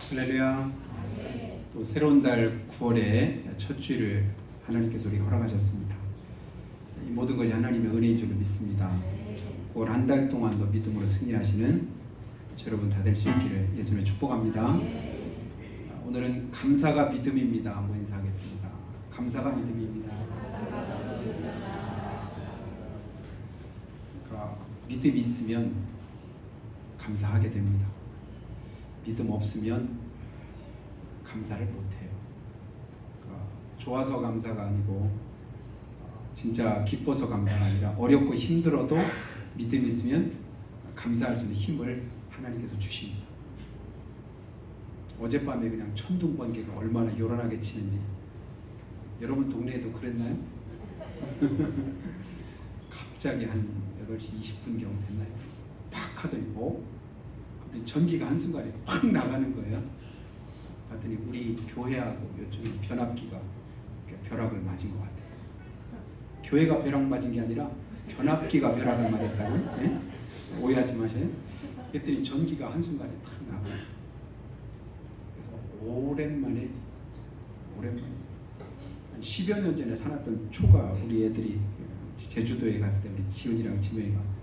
할렐루야. 또 새로운 달 9월의 첫 주일을 하나님께서 우리에게 허락하셨습니다. 이 모든 것이 하나님의 은혜인 줄로 믿습니다. 9월 한 달 동안도 믿음으로 승리하시는 여러분 다 될 수 있기를 예수님의 축복합니다. 오늘은 감사가 믿음입니다. 한번 인사하겠습니다. 감사가 믿음입니다. 그러니까 믿음이 있으면 감사하게 됩니다. 믿음 없으면 감사를 못해요. 그러니까 좋아서 감사가 아니고 진짜 기뻐서 감사가 아니라 어렵고 힘들어도 믿음이 있으면 감사할 수 있는 힘을 하나님께서 주십니다. 어젯밤에 그냥 천둥번개가 얼마나 요란하게 치는지 여러분 동네에도 그랬나요? 갑자기 한 8시 20분경 됐나요? 팍 하더니 전기가 한순간에 확 나가는 거예요. 봤더니 우리 교회하고 이쪽에 변압기가 벼락을 맞은 것 같아요. 교회가 벼락 맞은 게 아니라 변압기가 벼락을 맞았다고? 네? 오해하지 마세요. 그랬더니 전기가 한순간에 탁 나가요. 그래서 오랜만에 한 10여 년 전에 사놨던 초가 우리 애들이 제주도에 갔을 때 우리 지훈이랑 지명이가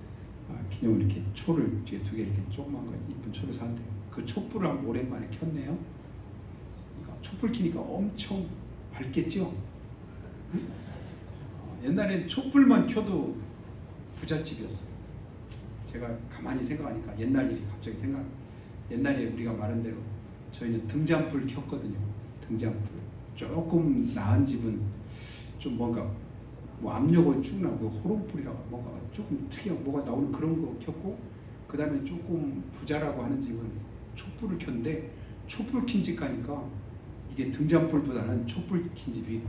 기념으로 이렇게 초를 뒤에 2개 이렇게 조그만 거 이쁜 초를 샀대요. 그 촛불을 한번 오랜만에 켰네요. 그러니까 촛불 켜니까 엄청 밝겠죠? 응? 옛날엔 촛불만 켜도 부잣집이었어요. 제가 가만히 생각하니까 옛날 일이 갑자기 옛날에 우리가 말한 대로 저희는 등잔불 켰거든요. 등잔불. 조금 나은 집은 좀 뭔가 압력을 쭉 나고 호롱불이라고 뭔가 조금 특이한 뭐가 나오는 그런 거 켰고, 그 다음에 조금 부자라고 하는 집은 촛불을 켰는데 촛불 킨 집 가니까 이게 등잔불보다는 촛불 킨 집이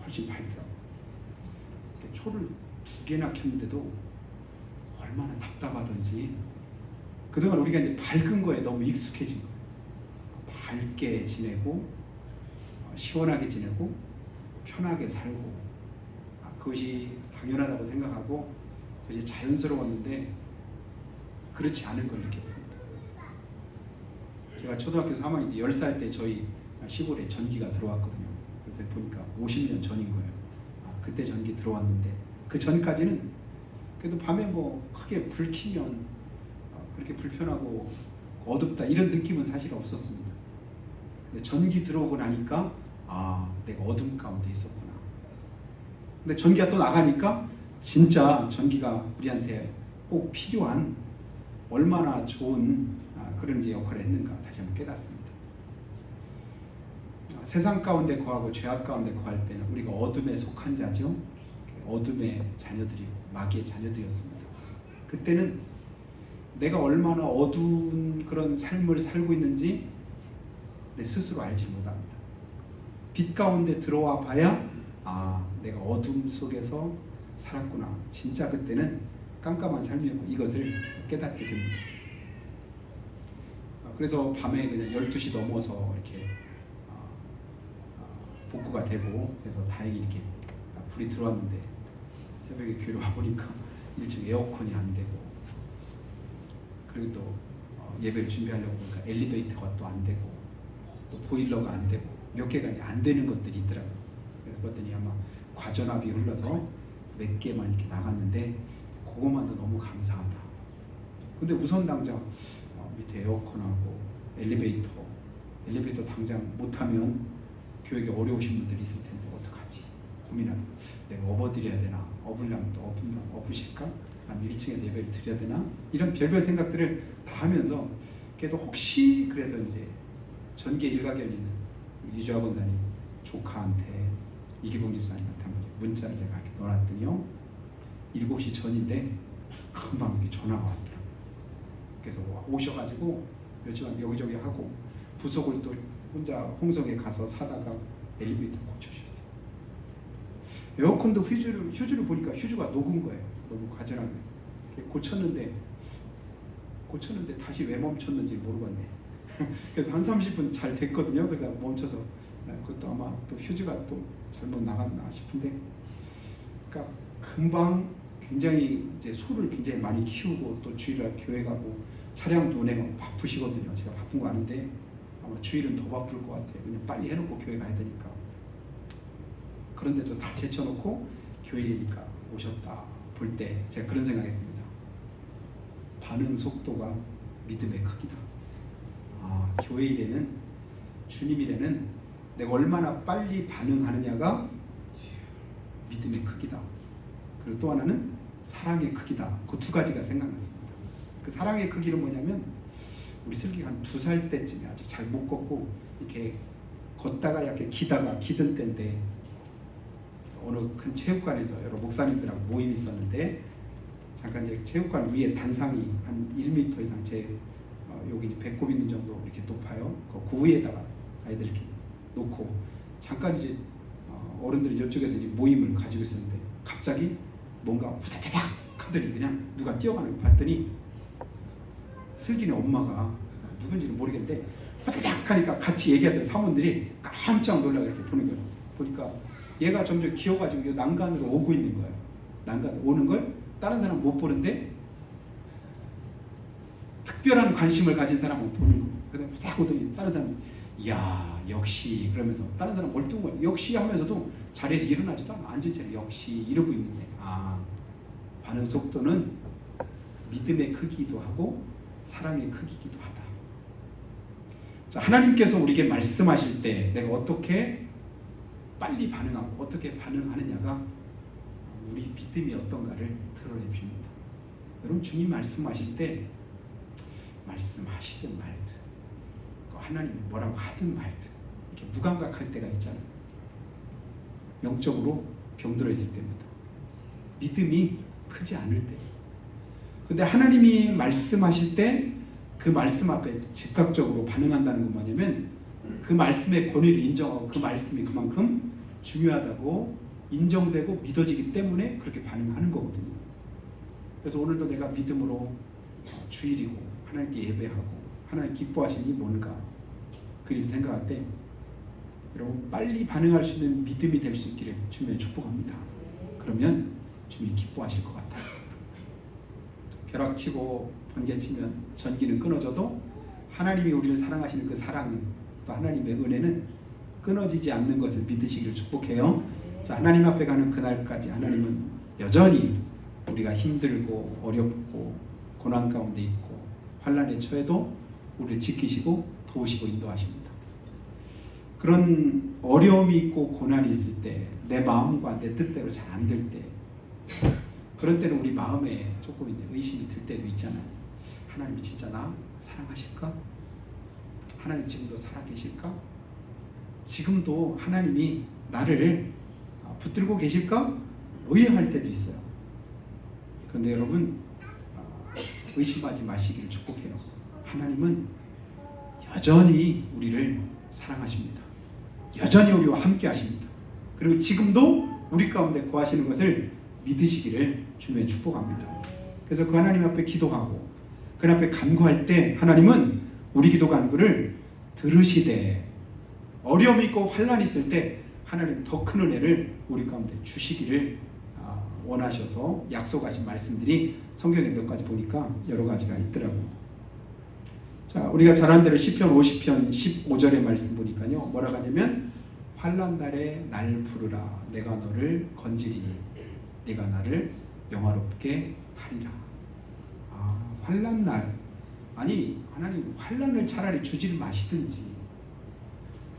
훨씬 밝더라고요. 초를 2개나 켰는데도 얼마나 답답하던지 그동안 우리가 이제 밝은 거에 너무 익숙해진 거예요. 밝게 지내고 시원하게 지내고 편하게 살고 그것이 당연하다고 생각하고 그것이 자연스러웠는데 그렇지 않은 걸 느꼈습니다. 제가 초등학교 3학년 때 10살 때 저희 시골에 전기가 들어왔거든요. 그래서 보니까 50년 전인 거예요. 그때 전기 들어왔는데 그 전까지는 그래도 밤에 크게 불 켜면 그렇게 불편하고 어둡다 이런 느낌은 사실 없었습니다. 근데 전기 들어오고 나니까 내가 어둠 가운데 있었구나. 근데 전기가 또 나가니까 진짜 전기가 우리한테 꼭 필요한 얼마나 좋은 그런 역할을 했는가 다시 한번 깨닫습니다. 세상 가운데 거하고 죄악 가운데 거할 때는 우리가 어둠에 속한 자죠. 어둠의 자녀들이고 마귀의 자녀들이었습니다. 그때는 내가 얼마나 어두운 그런 삶을 살고 있는지 내 스스로 알지 못합니다. 빛 가운데 들어와 봐야 내가 어둠 속에서 살았구나. 진짜 그때는 깜깜한 삶이었고 이것을 깨닫게 됩니다. 그래서 밤에 그냥 12시 넘어서 이렇게 복구가 되고 그래서 다행히 이렇게 불이 들어왔는데 새벽에 교회로 와보니까 1층 에어컨이 안 되고 그리고 또 예배를 준비하려고 보니까 엘리베이터가 또 안 되고 또 보일러가 안 되고 몇 개가 안 되는 것들이 있더라고요. 그래서 봤더니 아마 과전압이 흘러서 몇 개만 이렇게 나갔는데 그것만도 너무 감사하다. 근데 우선 당장 밑에 에어컨하고 엘리베이터 당장 못하면 교육에 어려우신 분들이 있을 텐데 어떡하지? 고민하고 내가 업어드려야 되나? 업으려면 또 업으실까? 아니면 1층에서 예배를 드려야 되나? 이런 별별 생각들을 다 하면서 그래도 혹시 그래서 이제 전계 일가견 있는 유주아 권사님 조카한테 이기봉 집사님한테 한번 문자를 제가 이렇게 넣어놨더니요 7시 전인데 금방 이렇게 전화가 왔더라고요. 그래서 오셔가지고 며칠만 여기저기 하고 부속을 또 혼자 홍성에 가서 사다가 엘리베이터 고쳐주셨어요. 에어컨도 휴즈를 보니까 휴즈가 녹은 거예요. 너무 과전하게 고쳤는데 다시 왜 멈췄는지 모르겠네. 그래서 한 30분 잘 됐거든요. 그러다 멈춰서 그것도 아마 또 휴즈가 또 잘못 나갔나 싶은데, 그러니까 금방 굉장히 이제 소를 굉장히 많이 키우고 또 주일날 교회 가고 차량도 운행하고 바쁘시거든요. 제가 바쁜 거 아는데 아마 주일은 더 바쁠 것 같아요. 그냥 빨리 해놓고 교회 가야 되니까. 그런데도 다 제쳐놓고 교일이니까 오셨다 볼 때 제가 그런 생각했습니다. 반응 속도가 믿음의 크기다. 교회 일에는, 주님 일에는 내가 얼마나 빨리 반응하느냐가 믿음의 크기다. 그리고 또 하나는 사랑의 크기다. 그 두 가지가 생각났습니다. 그 사랑의 크기는 뭐냐면, 우리 슬기가 한 2살 때쯤에 아직 잘 못 걷고 이렇게 걷다가 약간 기던 때인데, 어느 큰 체육관에서 여러 목사님들하고 모임이 있었는데, 잠깐 이제 체육관 위에 단상이 한 1m 이상 여기 이제 배꼽 있는 정도 이렇게 높아요. 그 위에다가 아이들 이렇게 놓고 잠깐 이제 어른들이 이쪽에서 이제 모임을 가지고 있었는데, 갑자기 뭔가 후다다닥 하더니 그냥 누가 뛰어가는 거 봤더니 슬기네 엄마가 누군지는 모르겠는데 후다닥 하니까 같이 얘기하던 사모들이 깜짝 놀라게 이렇게 보는 거예요. 보니까 얘가 점점 기어가지고 난간으로 오고 있는 거예요. 난간 오는 걸 다른 사람 못 보는데 특별한 관심을 가진 사람은 보는 거예요. 그다음에 딱 오더니 다른 사람은 이야 역시 그러면서, 다른 사람 멀뚱한 거예요. 역시 하면서도 자리에서 일어나지도 않아. 앉은 채로 역시 이러고 있는데, 반응 속도는 믿음의 크기이기도 하고 사랑의 크기이기도 하다. 자, 하나님께서 우리에게 말씀하실 때 내가 어떻게 빨리 반응하고 어떻게 반응하느냐가 우리 믿음이 어떤가를 드러내줍니다. 여러분, 주님 말씀하실 때 말씀하시든 말든, 하나님이 뭐라고 하든 말든 이렇게 무감각할 때가 있잖아요. 영적으로 병들어 있을 때입니다. 믿음이 크지 않을 때. 근데 하나님이 말씀하실 때 그 말씀 앞에 즉각적으로 반응한다는 건 뭐냐면, 그 말씀의 권위를 인정하고 그 말씀이 그만큼 중요하다고 인정되고 믿어지기 때문에 그렇게 반응하는 거거든요. 그래서 오늘도 내가 믿음으로 주일이고 하나님께 예배하고 하나님 기뻐하시는 게 뭔가 그렇게 생각할 때, 여러분 빨리 반응할 수 있는 믿음이 될 수 있기를 주님의 축복합니다. 그러면 주님이 기뻐하실 것 같아요. 벼락치고 번개치면 전기는 끊어져도 하나님이 우리를 사랑하시는 그 사랑은, 또 하나님의 은혜는 끊어지지 않는 것을 믿으시기를 축복해요. 자, 하나님 앞에 가는 그날까지 하나님은 여전히 우리가 힘들고 어렵고 고난 가운데 있고 환난에 처해도 우리를 지키시고 도우시고 인도하십니다. 그런 어려움이 있고 고난이 있을 때, 내 마음과 내 뜻대로 잘 안 될 때, 그런 때는 우리 마음에 조금 이제 의심이 들 때도 있잖아요. 하나님이 진짜 나 사랑하실까? 하나님 지금도 살아계실까? 지금도 하나님이 나를 붙들고 계실까? 의아할 때도 있어요. 그런데 여러분, 의심하지 마시기를 축복해요. 하나님은 여전히 우리를 사랑하십니다. 여전히 우리와 함께 하십니다. 그리고 지금도 우리 가운데 거하시는 것을 믿으시기를 주님의 축복합니다. 그래서 그 하나님 앞에 기도하고 그 앞에 간구할 때 하나님은 우리 기도 간구를 들으시되, 어려움이 있고 환난이 있을 때 하나님 더 큰 은혜를 우리 가운데 주시기를 원하셔서 약속하신 말씀들이 성경에 몇 가지 보니까 여러 가지가 있더라고요. 자, 우리가 잘 아는 대로 시편 50편 15절의 말씀 보니까요, 뭐라고 하냐면, 환난 날에 날 부르라, 내가 너를 건지리니 네가 나를 영화롭게 하리라. 환난 날, 아니 하나님 환난을 차라리 주지를 마시든지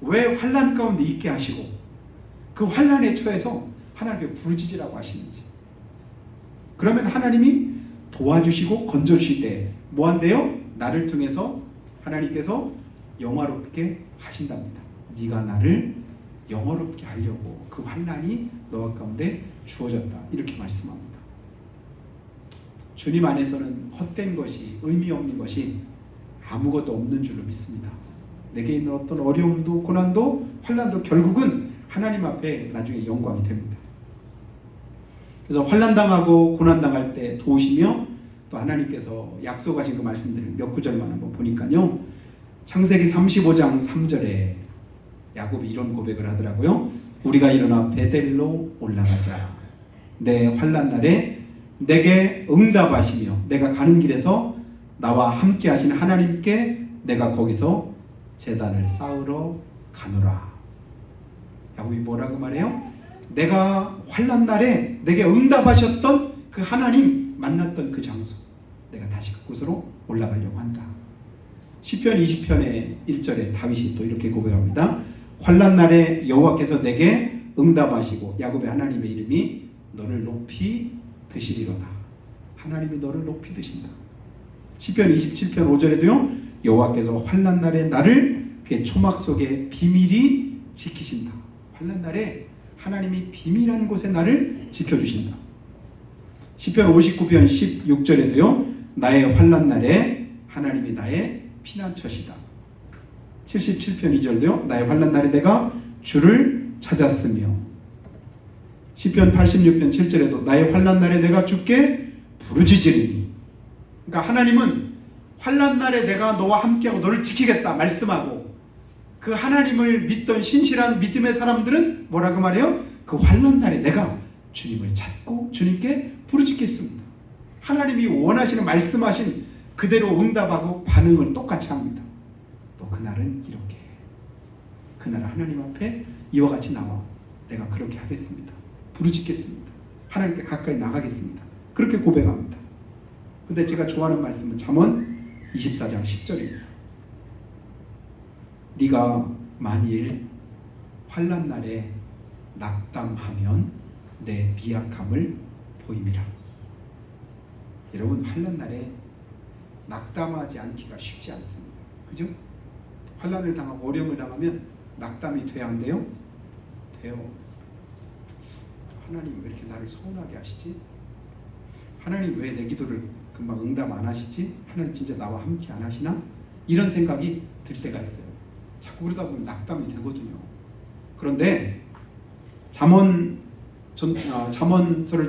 왜 환난 가운데 있게 하시고 그 환난에 처해서 하나님께 부르짖으라고 하시는지. 그러면 하나님이 도와주시고 건져주실 때 뭐 한대요? 나를 통해서 하나님께서 영화롭게 하신답니다. 네가 나를 영화롭게 하려고 그 환난이 너 가운데 주어졌다, 이렇게 말씀합니다. 주님 안에서는 헛된 것이, 의미 없는 것이 아무것도 없는 줄로 믿습니다. 내게 있는 어떤 어려움도 고난도 환난도 결국은 하나님 앞에 나중에 영광이 됩니다. 그래서 환난당하고 고난당할 때 도우시며, 또 하나님께서 약속하신 그 말씀들을 몇 구절만 한번 보니까요, 창세기 35장 3절에 야곱이 이런 고백을 하더라고요. 우리가 일어나 베델로 올라가자. 내 환난 날에 내게 응답하시며 내가 가는 길에서 나와 함께 하신 하나님께 내가 거기서 제단을 쌓으러 가노라. 야곱이 뭐라고 말해요? 내가 환난 날에 내게 응답하셨던 그 하나님 만났던 그 장소, 내가 다시 그곳으로 올라가려고 한다. 시편 20편의 1절에 다윗이 또 이렇게 고백합니다. 환난 날에 여호와께서 내게 응답하시고 야곱의 하나님의 이름이 너를 높이 드시리로다. 하나님이 너를 높이 드신다. 시편 27편 5절에도요. 여호와께서 환난 날에 나를 그의 초막 속에 비밀히 지키신다. 환난 날에 하나님이 비밀한 곳에 나를 지켜주신다. 시편 59편 16절에도요. 나의 환난 날에 하나님이 나의 피난처시다. 77편 2절도요. 나의 환난 날에 내가 주를 찾았으며 시편 86편 7절에도 나의 환난 날에 내가 주께 부르짖으리니. 그러니까 하나님은 환난 날에 내가 너와 함께하고 너를 지키겠다 말씀하고, 그 하나님을 믿던 신실한 믿음의 사람들은 뭐라고 말해요? 그 환난 날에 내가 주님을 찾고 주님께 부르짖겠습니다. 하나님이 원하시는 말씀하신 그대로 응답하고 반응을 똑같이 합니다. 또 그날은 이렇게, 그날은 하나님 앞에 이와 같이 나와 내가 그렇게 하겠습니다. 부르짖겠습니다. 하나님께 가까이 나가겠습니다. 그렇게 고백합니다. 근데 제가 좋아하는 말씀은 잠언 24장 10절입니다. 네가 만일 환난 날에 낙담하면 내 미약함을 보임이라. 여러분, 환난 날에 낙담하지 않기가 쉽지 않습니다. 그죠? 환난을 당하고 어려움을 당하면 낙담이 돼야 한대요? 돼요. 하나님 왜 이렇게 나를 서운하게 하시지? 하나님 왜 내 기도를 금방 응답 안 하시지? 하나님 진짜 나와 함께 안 하시나? 이런 생각이 들 때가 있어요. 자꾸 그러다 보면 낙담이 되거든요. 그런데 잠언서를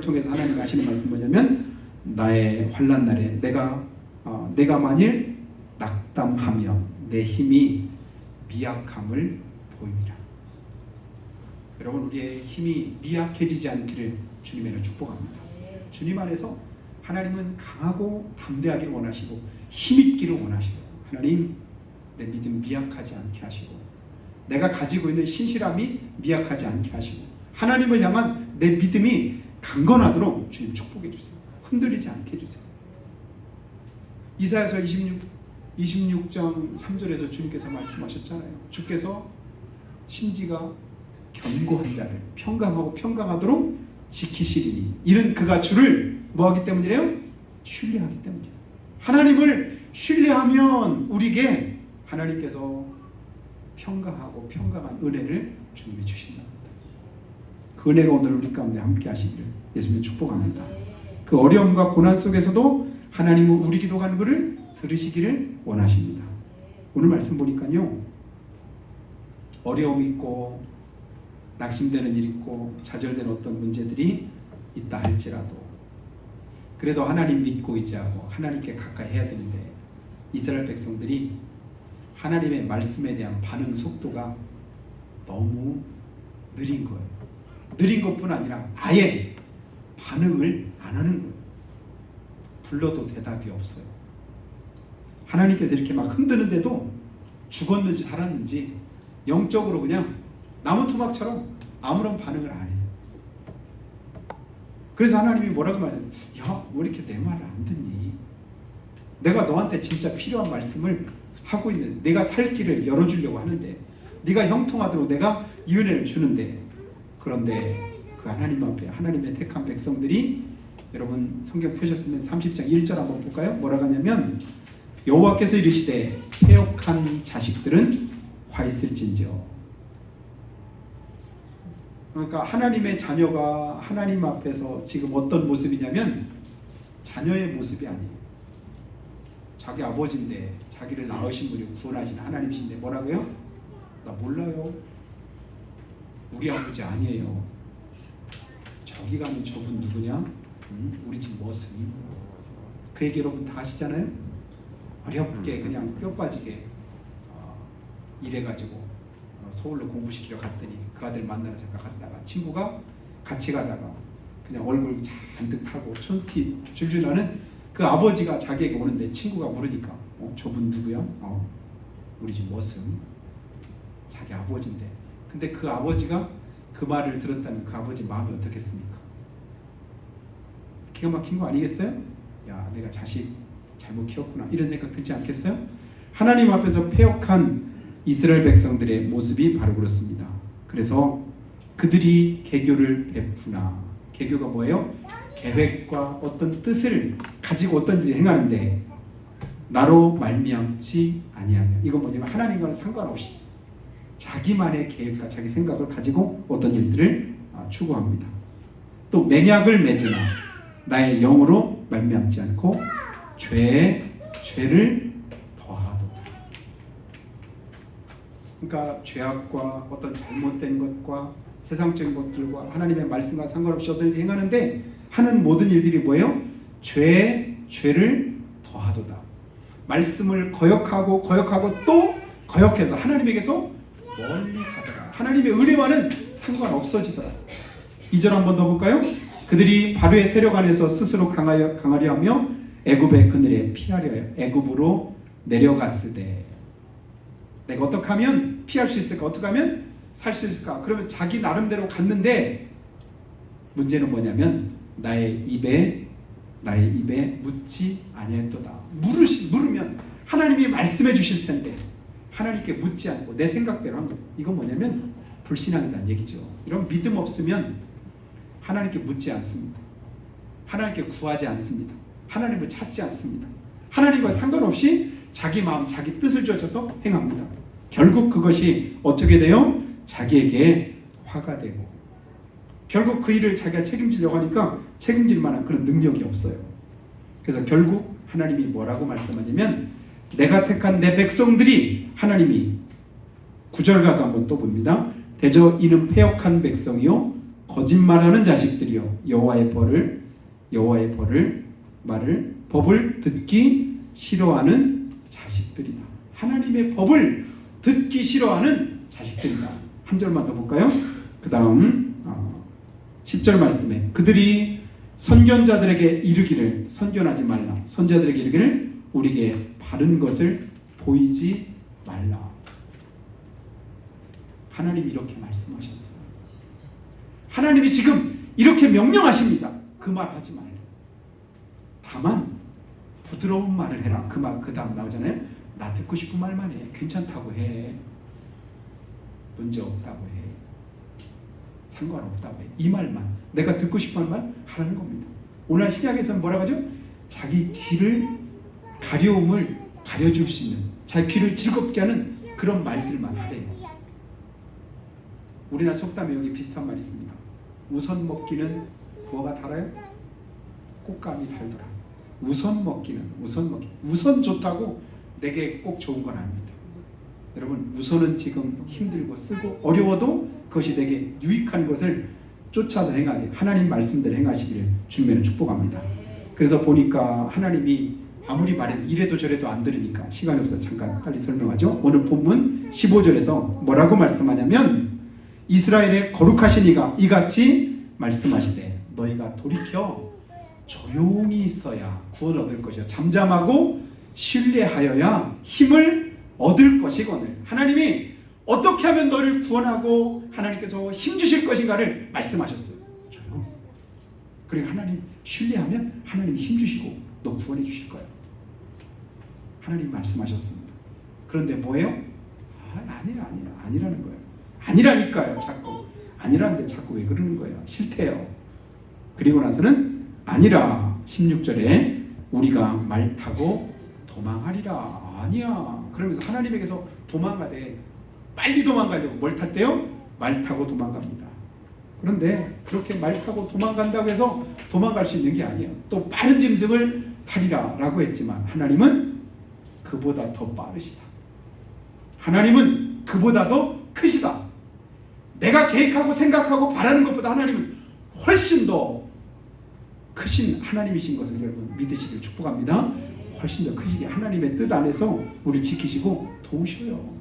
통해서 하나님 하시는 말씀 뭐냐면, 나의 환난 날에 내가 만일 낙담하면 내 힘이 미약함을 보입니다. 여러분, 우리의 힘이 미약해지지 않기를 주님에는 축복합니다. 주님 안에서 하나님은 강하고 담대하기를 원하시고 힘있기를 원하시고, 하나님 내 믿음 미약하지 않게 하시고 내가 가지고 있는 신실함이 미약하지 않게 하시고 하나님을 향한 내 믿음이 강건하도록 주님 축복해 주세요. 흔들리지 않게 해주세요. 이사야서 26장 3절에서 주님께서 말씀하셨잖아요. 주께서 심지가 견고한 자를 평강하고 평강하도록 지키시리니, 이는 그가 주를 뭐하기 때문이래요? 신뢰하기 때문이에요. 하나님을 신뢰하면 우리에게 하나님께서 평강하고 평강한 은혜를 주님이 주신답니다. 그 은혜가 오늘 우리 가운데 함께 하시기를 예수님 축복합니다. 그 어려움과 고난 속에서도 하나님은 우리 기도하는 것을 들으시기를 원하십니다. 오늘 말씀 보니까요, 어려움이 있고 낙심되는 일 있고 좌절되는 어떤 문제들이 있다 할지라도 그래도 하나님 믿고 의지하고 하나님께 가까이 해야 되는데, 이스라엘 백성들이 하나님의 말씀에 대한 반응 속도가 너무 느린 거예요. 느린 것뿐 아니라 아예 반응을 안 하는 거예요. 불러도 대답이 없어요. 하나님께서 이렇게 막 흔드는데도 죽었는지 살았는지 영적으로 그냥 나무 토막처럼 아무런 반응을 안 해요. 그래서 하나님이 뭐라고 말하세요? 야, 왜 이렇게 내 말을 안 듣니? 내가 너한테 진짜 필요한 말씀을 하고 있는데, 내가 살 길을 열어주려고 하는데, 네가 형통하도록 내가 이 은혜를 주는데, 그런데 그 하나님 앞에 하나님의 택한 백성들이, 여러분 성경 펴셨으면 30장 1절 한번 볼까요? 뭐라고 하냐면, 여호와께서 이르시되 패역한 자식들은 화 있을진지어. 그러니까 하나님의 자녀가 하나님 앞에서 지금 어떤 모습이냐면 자녀의 모습이 아니에요. 자기 아버지인데, 자기를 낳으신 분이 구원하신 하나님이신데 뭐라고요? 나 몰라요. 우리 아버지 아니에요. 저기 가는 저분 누구냐? 우리 집 머슴. 그 얘기 여러분 다 아시잖아요? 어렵게 그냥 뼈 빠지게 일해가지고 서울로 공부시키러 갔더니 그 아들 만나러 잠깐 갔다가 친구가 같이 가다가 그냥 얼굴 잔뜩 타고 손피 줄줄 나는 그 아버지가 자기에게 오는데 친구가 물으니까 저분 누구야? 우리 집 머슴, 자기 아버지인데, 근데 그 아버지가 그 말을 들었다면 그 아버지 마음이 어떻겠습니까? 기가 막힌 거 아니겠어요? 야, 내가 자식 잘못 키웠구나, 이런 생각 들지 않겠어요? 하나님 앞에서 패역한 이스라엘 백성들의 모습이 바로 그렇습니다. 그래서 그들이 개교를 베푸나, 개교가 뭐예요? 계획과 어떤 뜻을 가지고 어떤 일을 행하는데 나로 말미암지 아니하며, 이건 뭐냐면 하나님과는 상관없이 자기만의 계획과 자기 생각을 가지고 어떤 일들을 추구합니다. 또 맹약을 맺으나 나의 영으로 말미암지 않고 죄를 더하도다. 그러니까 죄악과 어떤 잘못된 것과 세상적인 것들과 하나님의 말씀과 상관없이 어떤 일을 행하는데 하는 모든 일들이 뭐예요? 죄를 더하도다. 말씀을 거역하고 또 거역해서 하나님에게서 멀리 가더라. 하나님의 은혜와는 상관없어지더라. 2절 한번 더 볼까요? 그들이 바로의 세력 안에서 스스로 강하려 하며 애굽의 그늘에 피하려 하여 애굽으로 내려갔으되. 내가 어떻게 하면 피할 수 있을까? 어떻게 하면 살 수 있을까? 그러면 자기 나름대로 갔는데 문제는 뭐냐면 나의 입에 묻지 아니하였도다. 물으면 하나님이 말씀해 주실 텐데 하나님께 묻지 않고 내 생각대로 한 거, 이건 뭐냐면 불신앙이라는 얘기죠. 이런 믿음 없으면 하나님께 묻지 않습니다. 하나님께 구하지 않습니다. 하나님을 찾지 않습니다. 하나님과 상관없이 자기 마음, 자기 뜻을 쫓아서 행합니다. 결국 그것이 어떻게 돼요? 자기에게 화가 되고, 결국 그 일을 자기가 책임지려고 하니까 책임질 만한 그런 능력이 없어요. 그래서 결국 하나님이 뭐라고 말씀하냐면, 내가 택한 내 백성들이, 하나님이 9절 가서 한번 또 봅니다. 대저 이는 패역한 백성이요 거짓말하는 자식들이요 여호와의 법을 듣기 싫어하는 자식들이다. 하나님의 법을 듣기 싫어하는 자식들이다. 한 절만 더 볼까요? 그 다음 10절 말씀에 그들이 선견자들에게 이르기를, 선견하지 말라, 선자들에게 이르기를 우리에게 바른 것을 보이지 말라. 하나님이 이렇게 말씀하셨어요. 하나님이 지금 이렇게 명령하십니다. 그 말 하지 말라. 다만 부드러운 말을 해라. 그 말 그 다음 나오잖아요. 나 듣고 싶은 말만 해. 괜찮다고 해. 문제 없다고 해. 상관없다고 해. 이 말만, 내가 듣고 싶은 말 하라는 겁니다. 오늘 신약에서는 뭐라고 하죠? 자기 귀를, 가려움을 가려줄 수 있는, 자기 귀를 즐겁게 하는 그런 말들만 하래요. 우리나라 속담에 여기 비슷한 말이 있습니다. 우선 먹기는 뭐가 달아요? 꽃감이 달더라. 우선 먹기. 우선 좋다고 내게 꼭 좋은 건 아닙니다. 여러분, 우선은 지금 힘들고 쓰고 어려워도 그것이 내게 유익한 것을 쫓아서 행하게, 하나님 말씀대로 행하시기를 주님의 축복합니다. 그래서 보니까 하나님이 아무리 말해도 이래도 저래도 안 들으니까 시간이 없어서 잠깐 빨리 설명하죠. 오늘 본문 15절에서 뭐라고 말씀하냐면, 이스라엘의 거룩하신 이가 이같이 말씀하시되 너희가 돌이켜 조용히 있어야 구원 얻을 것이요 잠잠하고 신뢰하여야 힘을 얻을 것이거늘. 하나님이 어떻게 하면 너를 구원하고 하나님께서 힘 주실 것인가를 말씀하셨어요. 조용. 그리고 하나님 신뢰하면 하나님이 힘 주시고 너 구원해 주실 거예요. 하나님 말씀하셨습니다. 그런데 뭐예요? 아니라는 거예요. 아니라니까요. 자꾸 아니라는데 자꾸 왜 그러는 거예요? 싫대요. 그리고 나서는 아니라 16절에 우리가 말 타고 도망하리라. 아니야. 그러면서 하나님에게서 도망가되 빨리 도망가려고 뭘 탔대요? 말 타고 도망갑니다. 그런데 그렇게 말 타고 도망간다고 해서 도망갈 수 있는 게 아니에요. 또 빠른 짐승을 타리라 라고 했지만 하나님은 그보다 더 빠르시다. 하나님은 그보다 더 크시다. 내가 계획하고 생각하고 바라는 것보다 하나님은 훨씬 더 크신 하나님이신 것을 여러분 믿으시길 축복합니다. 훨씬 더 크시게 하나님의 뜻 안에서 우리를 지키시고 도우셔요.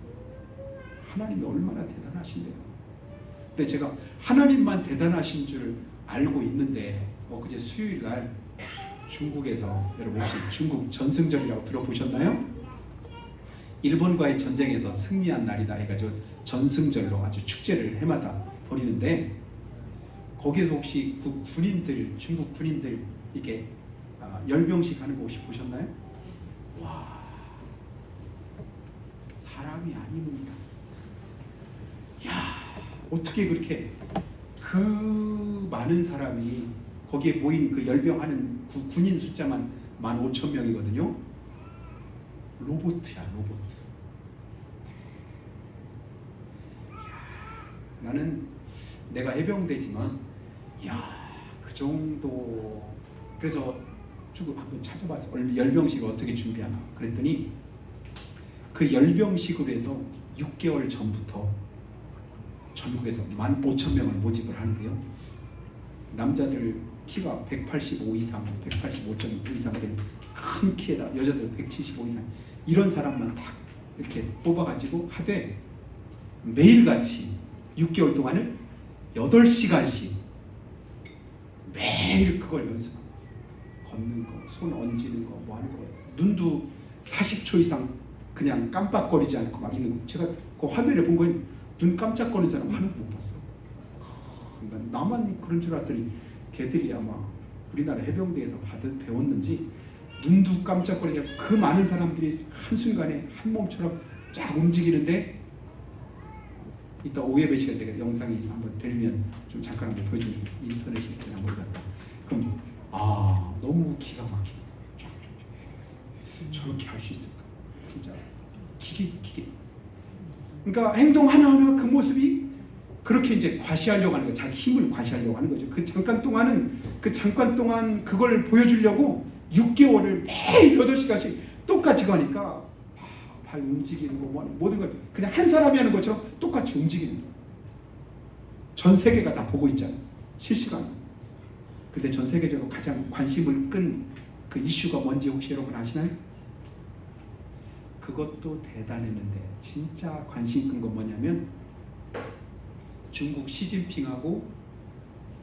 하나님이 얼마나 대단하신데요. 근데 제가 하나님만 대단하신 줄 알고 있는데 엊그제 수요일날 중국에서, 여러분 혹시 중국 전승절이라고 들어보셨나요? 일본과의 전쟁에서 승리한 날이다 해가지고 전승절로 아주 축제를 해마다 벌이는데, 거기에서 혹시 그 군인들, 중국 군인들 이게 열병식 하는 거 혹시 보셨나요? 와, 사람이 아닙니다. 야, 어떻게 그렇게 그 많은 사람이 거기에 모인 그 열병하는 군인 숫자만 15,000명이거든요. 로봇이야, 로봇. 나는 내가 해병대지만, 야, 그 정도. 그래서 쭉 한번 찾아봤어. 열병식을 어떻게 준비하나. 그랬더니 그 열병식으로 해서 6개월 전부터 전국에서 15,000명을 모집을 하는데요. 남자들 키가 185 이상, 185.5 이상 되는 큰 키에다 여자들 175 이상, 이런 사람만 딱 이렇게 뽑아가지고 하되, 매일같이 6개월 동안을 8시간씩 매일 그걸 연습하고, 걷는 거, 손 얹는 거, 뭐 하는 거, 눈도 40초 이상 그냥 깜빡거리지 않고 막 있는 거. 제가 그 화면에 본 건 눈 깜짝거리는 사람 하나도 못 봤어요. 나만 그런 줄 알았더니 걔들이 아마 우리나라 해병대에서 배웠는지 눈도 깜짝거리게 그 많은 사람들이 한순간에 한 몸처럼 쫙 움직이는데, 이따 오예배 시간 제가 영상이 한번 되면 좀 잠깐 한번 보여주면, 인터넷이 그냥 모르겠다. 그럼 너무 기가 막히게 저렇게 할 수 있을까? 진짜 기계. 그러니까 행동 하나하나 그 모습이 그렇게 이제 과시하려고 하는 거예요. 자기 힘을 과시하려고 하는 거죠. 그 잠깐 동안 그걸 보여주려고 6개월을 매일 8시간씩 똑같이 가니까 발 움직이는 거, 모든 걸 그냥 한 사람이 하는 것처럼 똑같이 움직이는 거예요. 전 세계가 다 보고 있잖아요. 실시간. 근데 전 세계적으로 가장 관심을 끈 그 이슈가 뭔지 혹시 여러분 아시나요? 그것도 대단했는데 진짜 관심 끈 건 뭐냐면, 중국 시진핑하고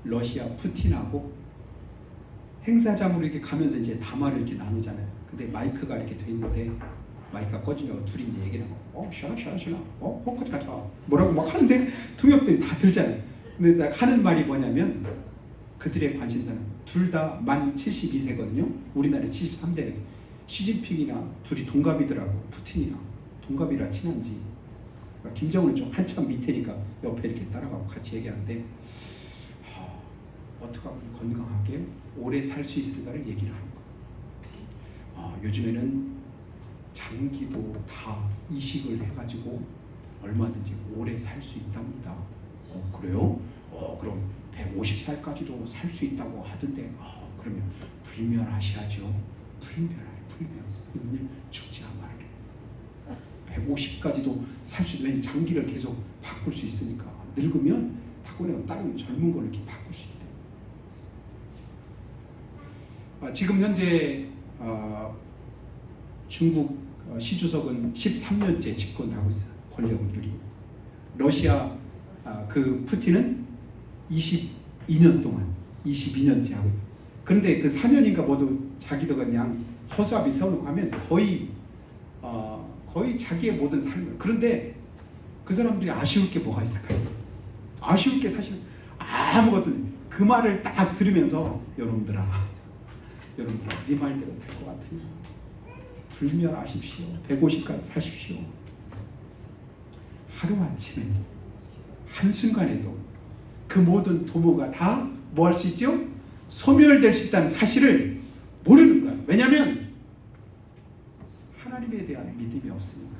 러시아 푸틴하고 행사장으로 이렇게 가면서 이제 담화를 이렇게 나누잖아요. 근데 마이크가 이렇게 돼 있는데, 마이크가 꺼지려고 둘이 이제 얘기를 하고, 시원하, 호크를 가자, 뭐라고 막 하는데 통역들이 다 들잖아요. 근데 하는 말이 뭐냐면, 그들의 관심사는 둘 다 만 72세거든요. 우리나라 73세거든요. 시진핑이나 둘이 동갑이더라고. 푸틴이랑 동갑이라 친한지. 김정은은 좀 한참 밑에니까 옆에 이렇게 따라가고 같이 얘기하는데, 어떻게 하면 건강하게 오래 살 수 있을까를 얘기를 하는 거예요. 요즘에는 장기도 다 이식을 해가지고 얼마든지 오래 살 수 있답니다. 그래요? 그럼 150살까지도 살 수 있다고 하던데, 그러면 불멸하셔야죠. 불멸. 이거는 죽지 않아요. 150까지도 살 수 있는, 장기를 계속 바꿀 수 있으니까. 늙으면 바꾸려면 다른 젊은 걸 이렇게 바꿀 수 있대요. 지금 현재 중국 시주석은 13년째 집권하고 있어요. 권력을 누리고. 러시아 그 푸틴은 22년 동안 22년째 하고 있어요. 그런데 그 4년인가 모두 자기도 그냥 허수아비 세워놓고 하면 거의 자기의 모든 삶을. 그런데 그 사람들이 아쉬울 게 뭐가 있을까요? 아쉬울 게 사실 아무것도. 그 말을 딱 들으면서, 여러분들아 네 말대로 될 것 같으니 불멸하십시오. 150까지 사십시오. 하루아침에, 한순간에도 그 모든 도모가 다 뭐 할 수 있죠? 소멸될 수 있다는 사실을 모르는 거야. 왜냐하면 하나님에 대한 믿음이 없으니까.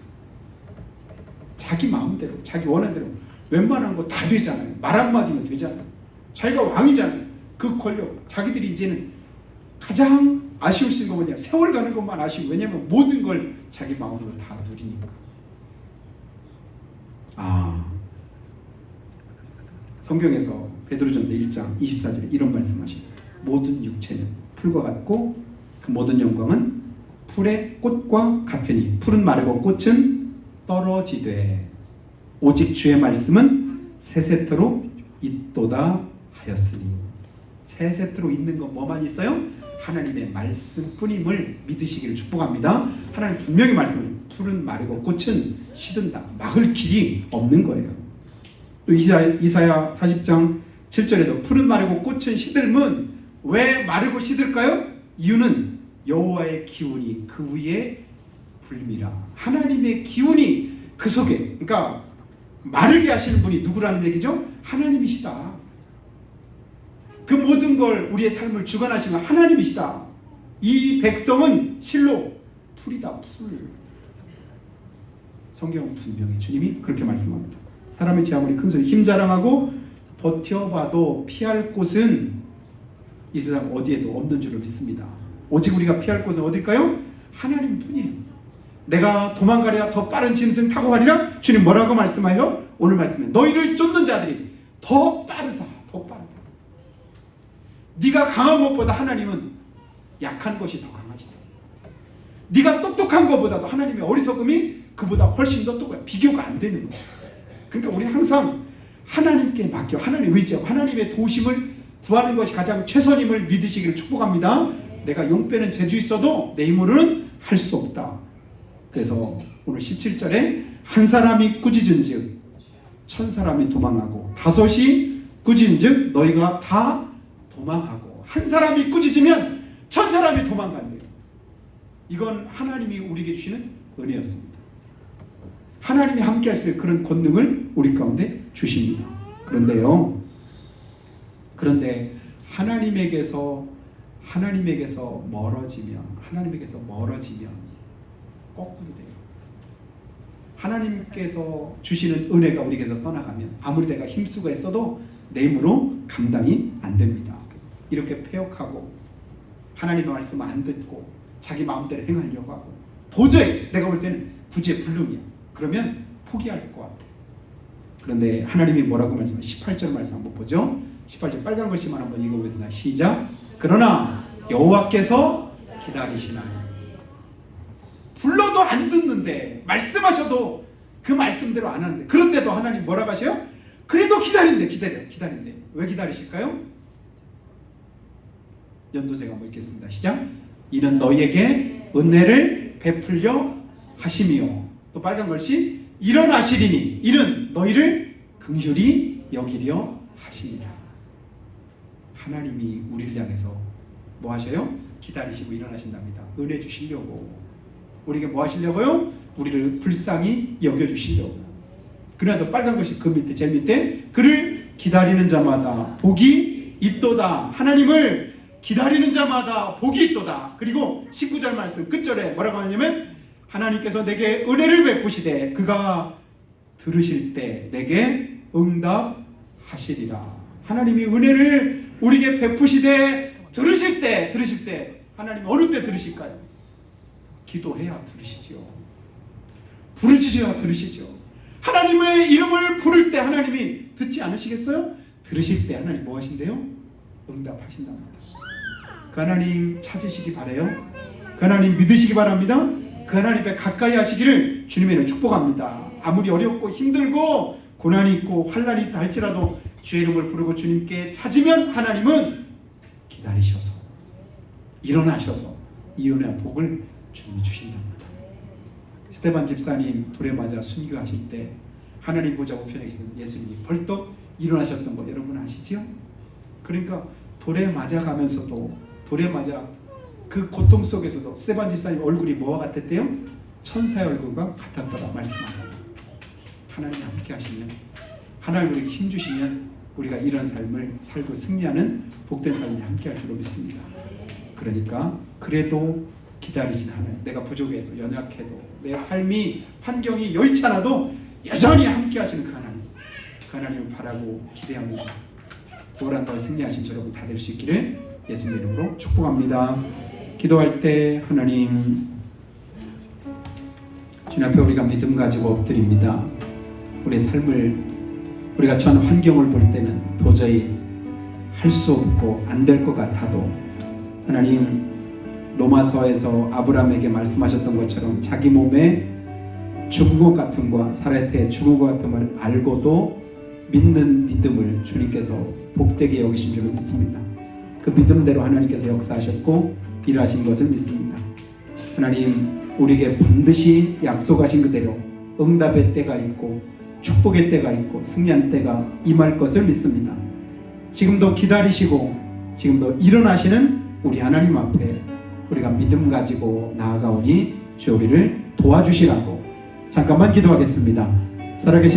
자기 마음대로, 자기 원하는 대로 웬만한 거 다 되잖아요. 말 한마디면 되잖아요. 자기가 왕이잖아요. 그 권력. 자기들이 이제는 가장 아쉬울 수 있는 건 뭐냐? 세월 가는 것만 아쉬워. 왜냐하면 모든 걸 자기 마음으로 다 누리니까. 성경에서 베드로전서 1장 24절에 이런 말씀하십니다. 모든 육체는 풀과 같고 그 모든 영광은 풀의 꽃과 같으니 풀은 마르고 꽃은 떨어지되 오직 주의 말씀은 세세토록 있도다 하였으니. 세세토록 있는 건 뭐만 있어요? 하나님의 말씀뿐임을 믿으시기를 축복합니다. 하나님 분명히 말씀을 풀은 마르고 꽃은 시든다. 막을 길이 없는 거예요. 또 이사야 40장 7절에도 푸른 마르고 꽃은 시들면 왜 마르고 시들까요? 이유는 여호와의 기운이 그 위에 불미라. 하나님의 기운이 그 속에, 그러니까 마르게 하시는 분이 누구라는 얘기죠? 하나님이시다. 그 모든 걸 우리의 삶을 주관하시는 하나님이시다. 이 백성은 실로 풀이다. 풀. 성경은 분명히 주님이 그렇게 말씀합니다. 사람의 지 아무리 큰 소리 힘 자랑하고 버텨봐도 피할 곳은 이 세상 어디에도 없는 줄로 믿습니다. 오직 우리가 피할 곳은 어딜까요? 하나님뿐이에요. 내가 도망가리라 더 빠른 짐승 타고 가리라. 주님 뭐라고 말씀하여? 오늘 말씀에 너희를 쫓는 자들이 더 빠르다. 더 빠르다. 네가 강한 것보다 하나님은 약한 것이 더 강하시다. 네가 똑똑한 것보다도 하나님의 어리석음이 그보다 훨씬 더 똑똑해. 비교가 안 되는 거야. 그러니까 우리는 항상 하나님께 맡겨, 하나님 의지하고 하나님의 도심을 구하는 것이 가장 최선임을 믿으시기를 축복합니다. 내가 용 빼는 재주 있어도 내 힘으로는 할 수 없다. 그래서 오늘 17절에 한 사람이 꾸짖은즉 천 사람이 도망하고 다섯이 꾸짖은즉 너희가 다 도망하고. 한 사람이 꾸짖으면 천 사람이 도망간대요. 이건 하나님이 우리에게 주시는 은혜였습니다. 하나님이 함께 하실 그런 권능을 우리 가운데 주십니다. 그런데 하나님에게서 멀어지면 거꾸로 돼요. 하나님께서 주시는 은혜가 우리에게서 떠나가면 아무리 내가 힘쓰고 했어도 내 힘으로 감당이 안 됩니다. 이렇게 패역하고 하나님의 말씀을 안 듣고 자기 마음대로 행하려고 하고 도저히 내가 볼 때는 구제불능이야. 그러면 포기할 것 같아. 그런데 하나님이 뭐라고 말씀하세요? 18절 말씀 한번 보죠. 18절 빨간 글씨만 한번 읽어보겠습니다. 시작. 그러나 여호와께서 기다리시나니. 불러도 안 듣는데 말씀하셔도 그 말씀대로 안 하는데 그런데도 하나님 뭐라고 하셔요? 그래도 기다린대. 왜 기다리실까요? 연도제가 한번 읽겠습니다. 시작. 이는 너희에게 은혜를 베풀려 하심이요. 또 빨간 글씨 일어나시리니 이는 너희를 긍휼히 여기려 하심이라. 하나님이 우리를 향해서 뭐 하셔요? 기다리시고 일어나신답니다. 은혜 주시려고. 우리에게 뭐 하시려고요? 우리를 불쌍히 여겨주시려고. 그래서 빨간 것이 그 밑에 제일 밑에 그를 기다리는 자마다 복이 있도다. 하나님을 기다리는 자마다 복이 있도다. 그리고 19절 말씀 끝절에 뭐라고 하냐면 하나님께서 내게 은혜를 베푸시되 그가 들으실 때 내게 응답하시리라. 하나님이 은혜를 우리에게 베푸시되 들으실 때 하나님 어느 때 들으실까요? 기도해야 들으시죠. 부르짖어야 들으시죠. 하나님의 이름을 부를 때 하나님이 듣지 않으시겠어요? 들으실 때 하나님 뭐 하신대요? 응답하신답니다. 그 하나님 찾으시기 바래요. 그 하나님 믿으시기 바랍니다. 그 하나님 앞에 가까이 하시기를 주님의 축복합니다. 아무리 어렵고 힘들고 고난이 있고 환난이 있다 할지라도 주의 이름을 부르고 주님께 찾으면 하나님은 기다리셔서 일어나셔서 이 은혜와 복을 주님이 주신답니다. 스데반 집사님 돌에 맞아 순교하실 때 하나님 보좌 우편에 계신 예수님이 벌떡 일어나셨던 거 여러분 아시죠? 그러니까 돌에 맞아가면서도 돌에 맞아 그 고통 속에서도 스데반 집사님 얼굴이 뭐와 같았대요? 천사의 얼굴과 같았더라 말씀하잖아요. 하나님 함께 하시면 하나님 우리에게 힘 주시면 우리가 이런 삶을 살고 승리하는 복된 삶이 함께 할 줄로 믿습니다. 그러니까 그래도 기다리시는 하나님, 내가 부족해도 연약해도 내 삶이 환경이 여의치 않아도 여전히 함께 하시는 그 하나님을 바라고 기대합니다. 부활한다고 승리하신 여러분 다 될 수 있기를 예수님 이름으로 축복합니다. 기도할 때 하나님 주님 앞에 우리가 믿음 가지고 엎드립니다. 우리의 삶을 우리가 전 환경을 볼 때는 도저히 할 수 없고 안 될 것 같아도 하나님 로마서에서 아브라함에게 말씀하셨던 것처럼 자기 몸에 죽은 것 같음과 살아야 때 죽은 것 같음을 알고도 믿는 믿음을 주님께서 복되게 여기신 줄 믿습니다. 그 믿음대로 하나님께서 역사하셨고 일하신 것을 믿습니다. 하나님, 우리에게 반드시 약속하신 그대로 응답의 때가 있고 축복의 때가 있고 승리하는 때가 임할 것을 믿습니다. 지금도 기다리시고 지금도 일어나시는 우리 하나님 앞에 우리가 믿음 가지고 나아가오니 주 우리를 도와주시라고 잠깐만 기도하겠습니다. 살아계신